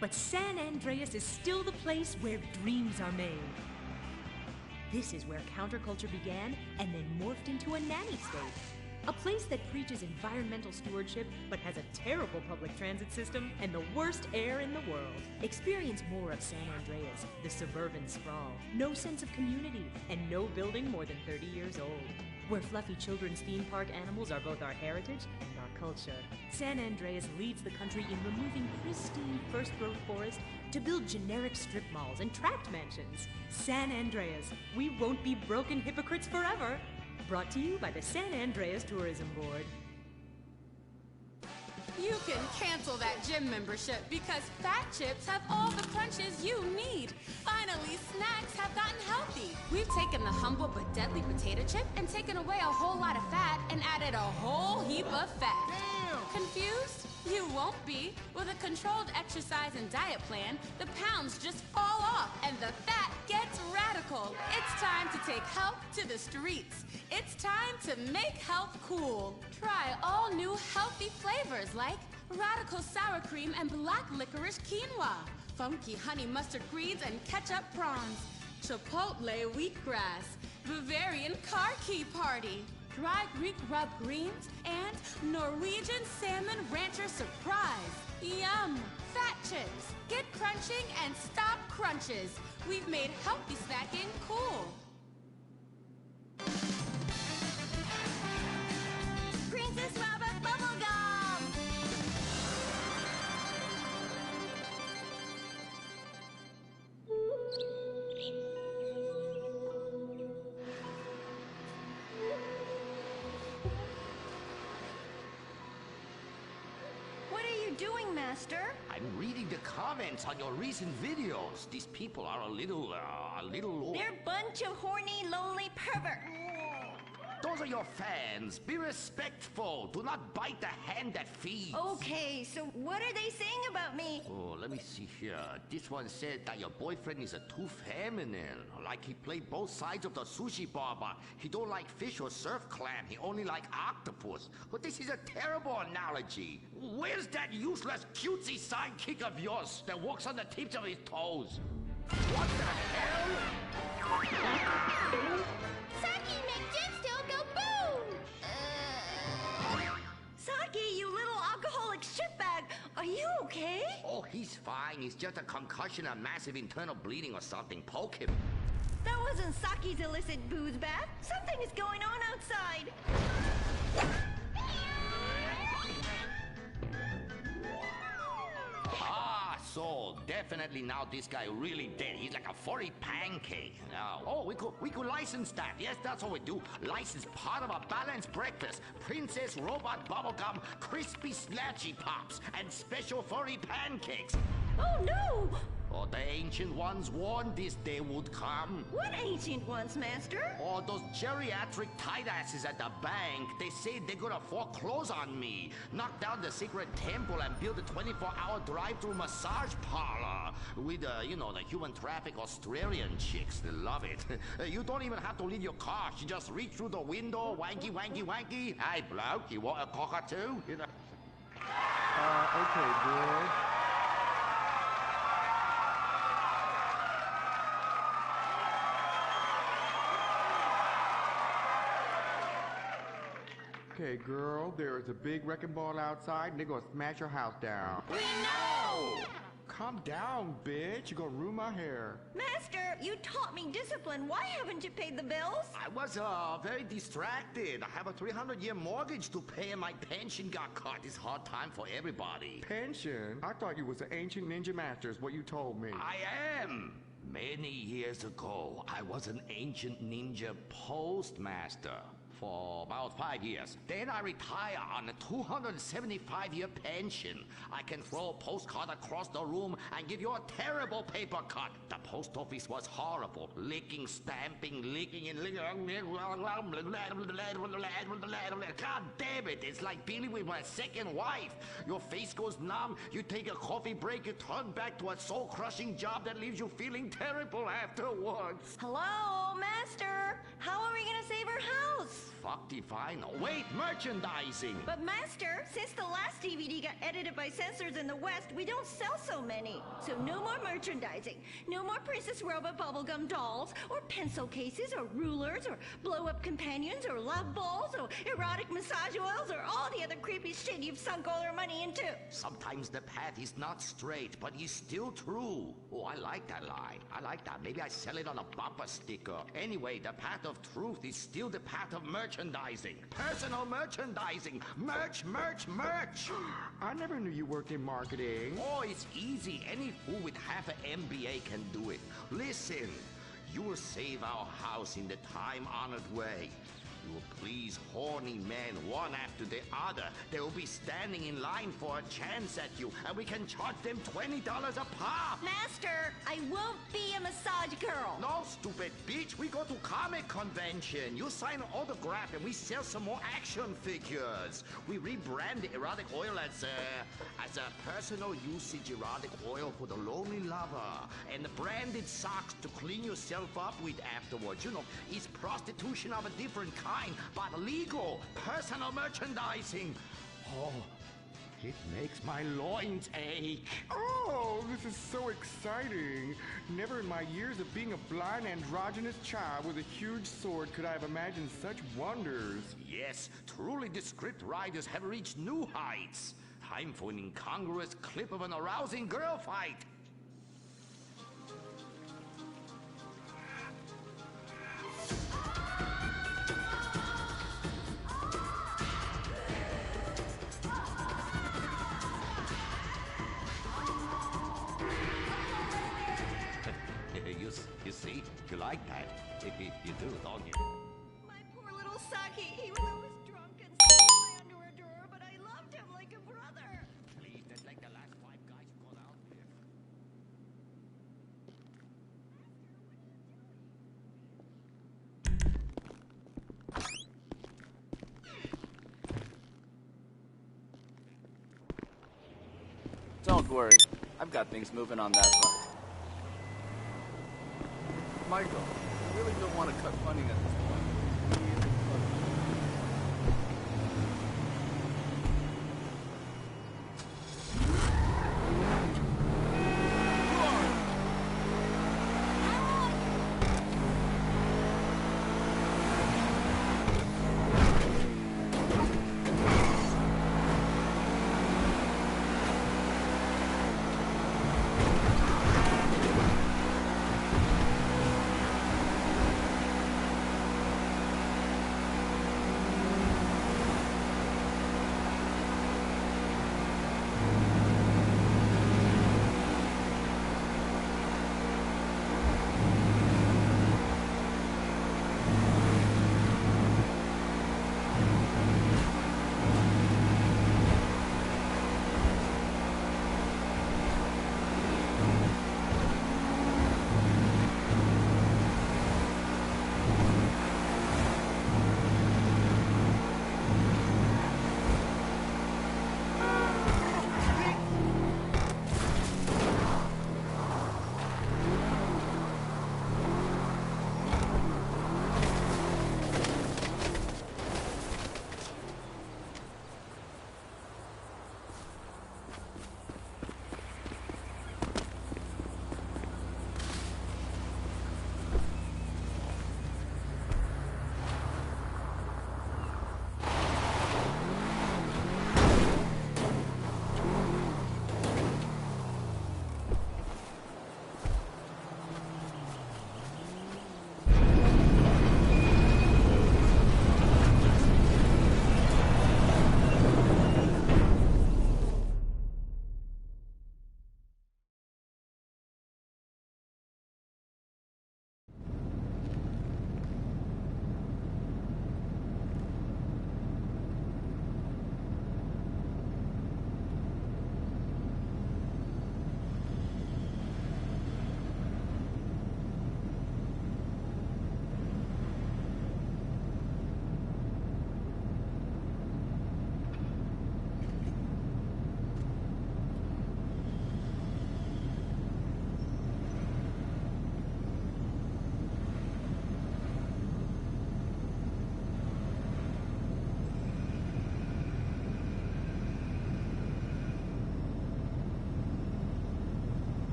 But San Andreas is still the place where dreams are made. This is where counterculture began and then morphed into a nanny state. A place that preaches environmental stewardship but has a terrible public transit system and the worst air in the world. Experience more of San Andreas, the suburban sprawl. No sense of community and no building more than 30 years old. Where fluffy children's theme park animals are both our heritage and our culture. San Andreas leads the country in removing pristine first-growth forest to build generic strip malls and tract mansions. San Andreas, we won't be broken hypocrites forever. Brought to you by the San Andreas Tourism Board. You can cancel that gym membership because Fat Chips have all the crunches you need. Finally, snacks have gotten healthy. We've taken the humble but deadly potato chip and taken away a whole lot of fat and added a whole heap of fat. Damn. Confused? You won't be. With a controlled exercise and diet plan, the pounds just fall off and the fat gets radical. It's time to take health to the streets. It's time to make health cool. Try all new healthy flavors like radical sour cream and black licorice quinoa, funky honey mustard greens and ketchup prawns, chipotle wheatgrass, Bavarian car key party, dry Greek rub greens, and Norwegian salmon rancher surprise. Yum! Fat Chips. Get crunching and stop crunches. We've made healthy snacking cool. Princess Rabbit Bubblegum! What are you doing, Master? I'm reading the comments on your recent videos. These people are a little... They're a bunch of horny, lonely perverts. Those are your fans. Be respectful. Do not bite the hand that feeds. Okay, so what are they saying about me? Oh, let me see here. This one said that your boyfriend is too feminine. Like he played both sides of the sushi bar, but he don't like fish or surf clam. He only like octopus. But this is a terrible analogy. Where's that useless cutesy sidekick of yours that walks on the tips of his toes? What the hell? Saki, make Gemstone go boom! Saki, you little alcoholic shitbag, are you okay? Oh, he's fine. He's just a concussion, a massive internal bleeding or something. Poke him. That wasn't Saki's illicit booze bath. Something is going on outside. Ah, so definitely now this guy really dead. He's like a furry pancake. Oh, we could license that. Yes, that's what we do. License part of a balanced breakfast. Princess Robot Bubblegum, Crispy Snatchy Pops, and special furry pancakes. Oh, no! Oh, the ancient ones warned this day would come. What ancient ones, Master? Oh, those geriatric tight asses at the bank. They say they're gonna foreclose on me, knock down the secret temple, and build a 24-hour drive-through massage parlor with, you know, the human traffic Australian chicks. They love it. You don't even have to leave your car. You just reach through the window, wanky, wanky, wanky. Hey, bloke, you want a cockatoo? You know. Okay, boy. Okay, girl, there is a big wrecking ball outside, and they're gonna smash your house down. We know! Calm down, bitch. You're gonna ruin my hair. Master, you taught me discipline. Why haven't you paid the bills? I was very distracted. I have a 300-year mortgage to pay, and my pension got cut. It's hard time for everybody. Pension? I thought you was an ancient ninja master, is what you told me. I am. Many years ago, I was an ancient ninja postmaster. for about 5 years. Then I retire on a 275-year pension. I can throw a postcard across the room and give you a terrible paper cut. The post office was horrible. Licking, stamping, licking, and licking. God damn it, it's like dealing with my second wife. Your face goes numb, you take a coffee break, you turn back to a soul-crushing job that leaves you feeling terrible afterwards. Hello, Master? How are we gonna save our house? Fuck Divine. Wait, merchandising! But Master, since the last DVD got edited by censors in the West, we don't sell so many. So no more merchandising. No more Princess Robot bubblegum dolls, or pencil cases, or rulers, or blow-up companions, or love balls, or erotic massage oils, or all the other creepy shit you've sunk all our money into. Sometimes the path is not straight, but is still true. Oh, I like that line. I like that. Maybe I sell it on a bumper sticker. Anyway, the path of truth is still the path of merchandising. Personal merchandising. Merch, merch, merch. I never knew you worked in marketing. Oh, it's easy. Any fool with half an MBA can do it. Listen, you will save our house in the time-honored way. You will please horny men one after the other. They will be standing in line for a chance at you, and we can charge them $20 a pop. Master, I won't be a massage girl. No, stupid bitch. We go to comic convention. You sign an autograph, and we sell some more action figures. We rebrand the erotic oil as a personal usage erotic oil for the lonely lover, and the branded socks to clean yourself up with afterwards. You know, it's prostitution of a different kind. But legal, personal merchandising. Oh, it makes my loins ache. Oh, this is so exciting. Never in my years of being a blind androgynous child with a huge sword could I have imagined such wonders. Yes, truly the script writers have reached new heights. Time for an incongruous clip of an arousing girl fight. You see? You like that? You do, don't you? My poor little Saki. He was always drunk and stole my underwear drawer, but I loved him like a brother. Please, that's like the last 5 guys you got out with. Don't worry. I've got things moving on that front. Michael, I really don't want to cut funding at this